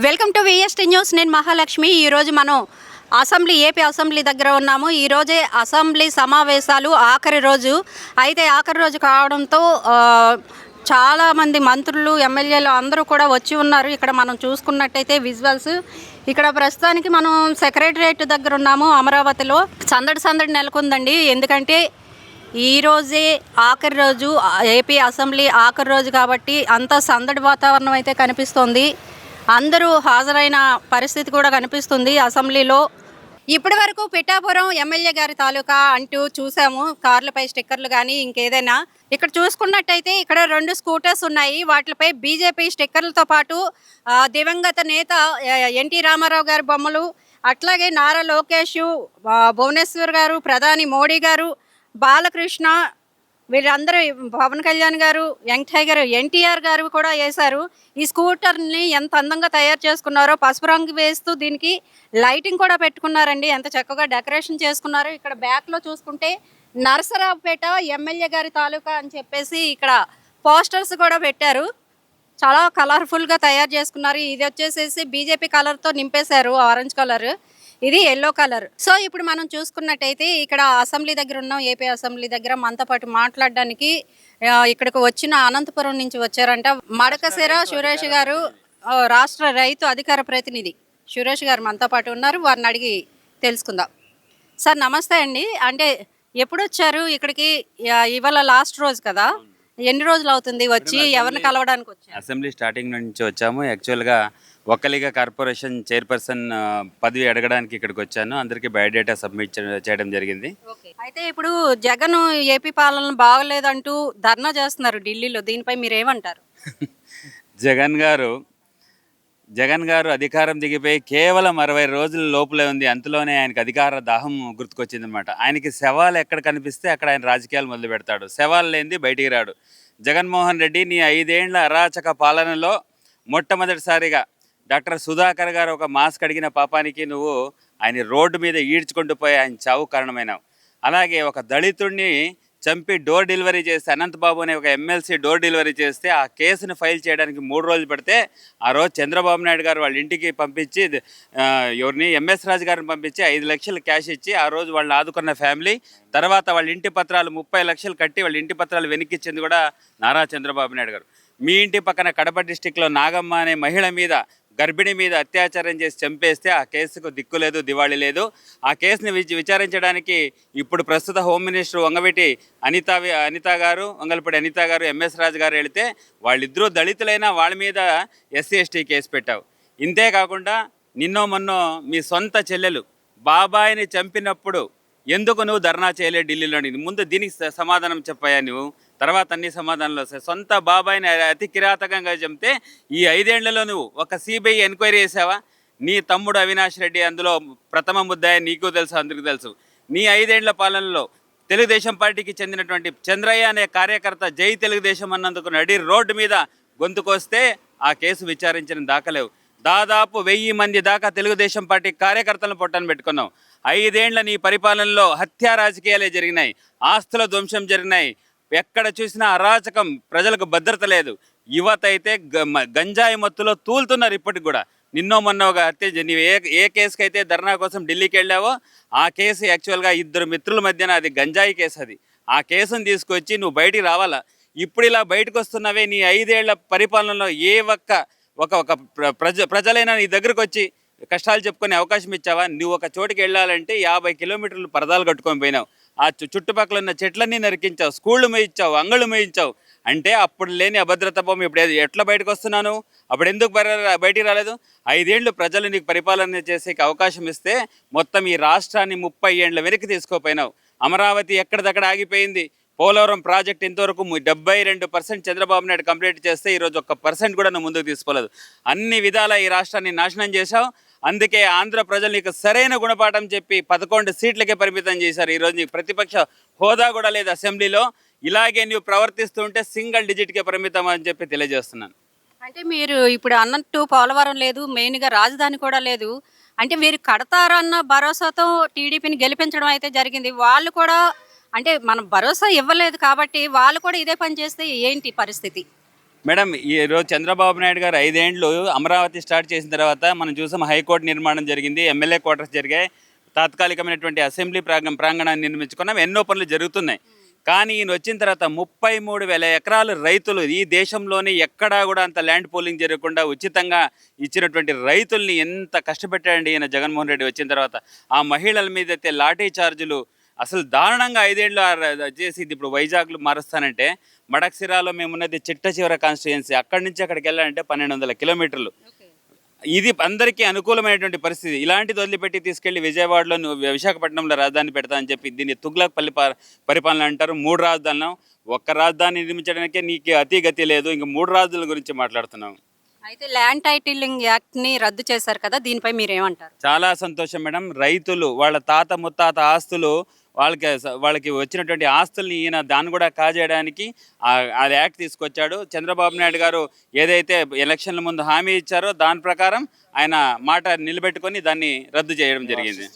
Welcome to VST news. నేను మహాలక్ష్మి. ఈరోజు మనం ఏపీ అసెంబ్లీ దగ్గర ఉన్నాము. ఈరోజే అసెంబ్లీ సమావేశాలు ఆఖరి రోజు. అయితే ఆఖరి రోజు కావడంతో చాలామంది మంత్రులు, ఎమ్మెల్యేలు అందరూ కూడా వచ్చి ఉన్నారు. ఇక్కడ మనం చూసుకున్నట్టయితే విజువల్స్, ఇక్కడ ప్రస్తుతానికి మనం సెక్రటరియట్ దగ్గర ఉన్నాము. అమరావతిలో సందడి నెలకొందండి. ఎందుకంటే ఈరోజే ఆఖరి రోజు, ఏపీ అసెంబ్లీ ఆఖరి రోజు కాబట్టి అంత సందడి వాతావరణం అయితే కనిపిస్తోంది. అందరూ హాజరైన పరిస్థితి కూడా కనిపిస్తుంది అసెంబ్లీలో. ఇప్పటి వరకు పిఠాపురం ఎమ్మెల్యే గారి తాలూకా అంటూ చూసాము, కార్లపై స్టిక్కర్లు కానీ ఇంకేదైనా. ఇక్కడ చూసుకున్నట్టయితే ఇక్కడ 2 స్కూటర్స్ ఉన్నాయి. వాటిపై బీజేపీ స్టిక్కర్లతో పాటు దివంగత నేత ఎన్టీ రామారావు గారి బొమ్మలు, అట్లాగే నారా లోకేష్, భువనేశ్వర్ గారు, ప్రధాని మోడీ గారు, బాలకృష్ణ, వీళ్ళందరూ, పవన్ కళ్యాణ్ గారు, యంగ్ టైగర్ ఎన్టీఆర్ గారు కూడా వేశారు. ఈ స్కూటర్ని ఎంత అందంగా తయారు చేసుకున్నారో, పసుపు రంగు వేస్తూ దీనికి లైటింగ్ కూడా పెట్టుకున్నారండి. ఎంత చక్కగా డెకరేషన్ చేసుకున్నారు. ఇక్కడ బ్యాక్లో చూసుకుంటే నరసరావుపేట ఎమ్మెల్యే గారి తాలూకా అని చెప్పేసి ఇక్కడ పోస్టర్స్ కూడా పెట్టారు. చాలా కలర్ఫుల్గా తయారు చేసుకున్నారు. ఇది వచ్చేసేసి బీజేపీ కలర్తో నింపేశారు, ఆరెంజ్ కలర్, ఇది ఎల్లో కలర్. సో ఇప్పుడు మనం చూసుకున్నట్టయితే ఇక్కడ అసెంబ్లీ దగ్గర ఉన్నాం. ఏపీ అసెంబ్లీ దగ్గర మనతో పాటు మాట్లాడడానికి ఇక్కడికి వచ్చిన అనంతపురం నుంచి వచ్చారంట మడకశిర సురేష్ గారు, రాష్ట్ర రైతు అధికార ప్రతినిధి సురేష్ గారు మనతో పాటు ఉన్నారు. వారిని అడిగి తెలుసుకుందాం. సార్ నమస్తే అండి. అంటే ఎప్పుడు వచ్చారు ఇక్కడికి? ఇవాళ లాస్ట్ రోజు కదా, ఎన్ని రోజులు అవుతుంది వచ్చి? ఎవరిని కలవడానికి వచ్చారు? అసెంబ్లీ స్టార్టింగ్ నుంచి వచ్చాము. యాక్చువల్గా ఒక్కలిగా కార్పొరేషన్ చైర్పర్సన్ పదవి అడగడానికి ఇక్కడికి వచ్చాను. అందరికీ బయోడేటా సబ్మిట్ చేయడం జరిగింది. అయితే ఇప్పుడు జగన్ ఏపీ పాలన బాగలేదంటూ ధర్నా చేస్తున్నారు ఢిల్లీలో. దీనిపై మీరేమంటారు? జగన్ గారు అధికారం దిగిపోయి కేవలం 60 రోజుల లోపలే ఉంది. అంతలోనే ఆయనకు అధికార దాహం గుర్తుకొచ్చింది అనమాట. ఆయనకి శవాలు ఎక్కడ కనిపిస్తే అక్కడ ఆయన రాజకీయాలు మొదలు పెడతాడు. శవాలు లేనిది బయటికి రాడు. జగన్మోహన్ రెడ్డి, నీ 5 ఏళ్ల అరాచక పాలనలో మొట్టమొదటిసారిగా డాక్టర్ సుధాకర్ గారు ఒక మాస్క్ అడిగిన పాపానికి నువ్వు ఆయన రోడ్డు మీద ఈడ్చుకుంటూ పోయి ఆయన చావు కారణమైనావు. అలాగే ఒక దళితుడిని చంపి డోర్ డెలివరీ చేస్తే, అనంతబాబు అనే ఒక ఎమ్మెల్సీ డోర్ డెలివరీ చేస్తే ఆ కేసును ఫైల్ చేయడానికి 3 రోజులు పడితే ఆ రోజు చంద్రబాబు నాయుడు గారు వాళ్ళ ఇంటికి పంపించి, ఎవరిని ఎంఎస్ రాజు గారిని పంపించి 5 లక్షలు క్యాష్ ఇచ్చి ఆ రోజు వాళ్ళని ఆదుకున్న ఫ్యామిలీ. తర్వాత వాళ్ళ ఇంటి పత్రాలు 30 లక్షలు కట్టి వాళ్ళ ఇంటి పత్రాలు వెనక్కిచ్చింది కూడా నారా చంద్రబాబు నాయుడు గారు. మీ ఇంటి పక్కన కడప డిస్టిక్లో నాగమ్మ అనే మహిళ మీద, గర్భిణి మీద అత్యాచారం చేసి చంపేస్తే ఆ కేసుకు దిక్కు లేదు, దివాళీ లేదు. ఆ కేసుని విచారించడానికి ఇప్పుడు ప్రస్తుత హోమ్ మినిస్టర్ వంగవీటి వంగలపూడి అనిత గారు, ఎంఎస్ రాజు గారు వెళితే వాళ్ళిద్దరూ దళితులైనా వాళ్ళ మీద ఎస్సీ ఎస్టీ కేసు పెట్టావు. ఇంతేకాకుండా నిన్నో మొన్నో మీ సొంత చెల్లెలు బాబాయిని చంపినప్పుడు ఎందుకు నువ్వు ధర్నా చేయలే ఢిల్లీలోని? ముందు దీనికి సమాధానం చెప్పాయా నువ్వు? తర్వాత అన్ని సమాధానాలు వస్తాయి. సొంత బాబాయిని అతి కిరాతకంగా చంపితే ఈ 5 ఏళ్లలో నువ్వు ఒక సిబిఐ ఎంక్వైరీ చేసావా? నీ తమ్ముడు అవినాష్ రెడ్డి అందులో ప్రథమ ముద్దాయి, నీకు తెలుసు, అందరికీ తెలుసు. నీ 5 ఏళ్ల పాలనలో తెలుగుదేశం పార్టీకి చెందినటువంటి చంద్రయ్య అనే కార్యకర్త జై తెలుగుదేశం అన్నందుకు నడి రోడ్డు మీద గొంతుకొస్తే ఆ కేసు విచారించిన దాఖలేవు. దాదాపు 1000 మంది దాకా తెలుగుదేశం పార్టీ కార్యకర్తలను పొట్టను పెట్టుకున్నావు. 5 ఏళ్ల నీ పరిపాలనలో హత్యా రాజకీయాలే జరిగినాయి, ఆస్తుల ధ్వంసం జరిగినాయి. ఎక్కడ చూసినా అరాచకం, ప్రజలకు భద్రత లేదు. యువత అయితే గంజాయి మత్తులో తూలుతున్నారు ఇప్పటికి కూడా. నిన్నో మొన్న ఒక హత్య, నీవు ఏ కేసుకైతే ధర్నా కోసం ఢిల్లీకి వెళ్ళావో ఆ కేసు యాక్చువల్గా 2 మిత్రుల మధ్యన అది గంజాయి కేసు. అది ఆ కేసును తీసుకొచ్చి నువ్వు బయటికి రావాలా? ఇప్పుడు ఇలా బయటకు వస్తున్నవే నీ 5 ఏళ్ల పరిపాలనలో ఏ ఒక ప్రజలైనా నీ దగ్గరకు వచ్చి కష్టాలు చెప్పుకునే అవకాశం ఇచ్చావా? నువ్వు ఒక చోటుకి వెళ్ళాలంటే 50 కిలోమీటర్లు పరదాలు కట్టుకొని పోయినావు. ఆ చుట్టుపక్కల ఉన్న చెట్లన్నీ నరికించావు, స్కూళ్ళు మేయించావు, అంగళ్ళు మేయించావు. అంటే అప్పుడు లేని అభద్రత భూమి ఇప్పుడు ఎట్లా బయటకు వస్తున్నాను? అప్పుడు ఎందుకు బయటికి రాలేదు? 5 ఏళ్ళు ప్రజలు నీకు పరిపాలన చేసే అవకాశం ఇస్తే మొత్తం ఈ రాష్ట్రాన్ని 30 ఏళ్ళ వెనక్కి తీసుకోపోయినావు. అమరావతి ఎక్కడిదక్కడ ఆగిపోయింది. పోలవరం ప్రాజెక్ట్ ఇంతవరకు 72% చంద్రబాబు నాయుడు కంప్లీట్ చేస్తే ఈరోజు 1% కూడా నువ్వు ముందుకు తీసుకోలేదు. అన్ని విధాలా ఈ రాష్ట్రాన్ని నాశనం చేశావు. అందుకే ఆంధ్ర ప్రజలు నీకు సరైన గుణపాఠం చెప్పి 11 సీట్లకే పరిమితం చేశారు. ఈరోజు నీకు ప్రతిపక్ష హోదా కూడా లేదు అసెంబ్లీలో. ఇలాగే నువ్వు ప్రవర్తిస్తుంటే సింగిల్ డిజిట్కే పరిమితం అని చెప్పి తెలియజేస్తున్నాను. అంటే మీరు ఇప్పుడు అన్నట్టు పోలవరం లేదు, మెయిన్గా రాజధాని కూడా లేదు. అంటే మీరు కడతారన్న భరోసాతో టీడీపీని గెలిపించడం అయితే జరిగింది. వాళ్ళు కూడా అంటే మనం భరోసా ఇవ్వలేదు కాబట్టి వాళ్ళు కూడా ఇదే పని చేస్తే ఏంటి పరిస్థితి? మేడం ఈరోజు చంద్రబాబు నాయుడు గారు 5 ఏళ్ళు అమరావతి స్టార్ట్ చేసిన తర్వాత మనం చూసాం హైకోర్టు నిర్మాణం జరిగింది, ఎమ్మెల్యే క్వార్టర్స్ జరిగాయి, తాత్కాలికమైనటువంటి అసెంబ్లీ ప్రాంగణాన్ని నిర్మించుకున్నాం, ఎన్నో పనులు జరుగుతున్నాయి. కానీ ఈయన వచ్చిన తర్వాత 33,000 ఎకరాలు రైతులు ఈ దేశంలోనే ఎక్కడా కూడా అంత ల్యాండ్ పూలింగ్ జరగకుండా ఉచితంగా ఇచ్చినటువంటి రైతుల్ని ఎంత కష్టపెట్టాడండి ఈయన జగన్మోహన్ రెడ్డి వచ్చిన తర్వాత. ఆ మహిళల మీద అయితే లాఠీ చార్జులు అసలు దారుణంగా 5 ఏళ్ళు చేసి ఇప్పుడు వైజాగ్లో మారుస్తానంటే, మడక్సిరాలో మేమున్నది చిట్ట చివర కాన్స్టిట్యుయెన్సీ, అక్కడి నుంచి అక్కడికి వెళ్ళాలంటే 1200 కిలోమీటర్లు. ఇది అందరికీ అనుకూలమైనటువంటి పరిస్థితి. ఇలాంటిది వదిలిపెట్టి తీసుకెళ్లి విజయవాడలో విశాఖపట్నంలో రాజధాని పెడతా అని చెప్పి దీన్ని తుగ్లక్ పరిపాలన అంటారు. 3 రాజధానులు, ఒక్క రాజధాని నిర్మించడానికే నీకు అతిగతి లేదు, ఇంక 3 రాజధానుల గురించి మాట్లాడుతున్నాం. అయితే ల్యాండ్ టైటిలింగ్ యాక్ట్ని రద్దు చేశారు కదా, దీనిపై మీరేమంటారు? చాలా సంతోషం మేడం. రైతులు వాళ్ళ తాత ముత్తాత ఆస్తులు వాళ్ళకి వచ్చినటువంటి ఆస్తుల్ని ఈయన దాన్ని కూడా కాజేయడానికి ఆ యాక్ట్ తీసుకొచ్చాడు. చంద్రబాబు నాయుడు గారు ఏదైతే ఎలక్షన్ల ముందు హామీ ఇచ్చారో దాని ప్రకారం ఆయన మాట నిలబెట్టుకొని దాన్ని రద్దు చేయడం జరిగింది.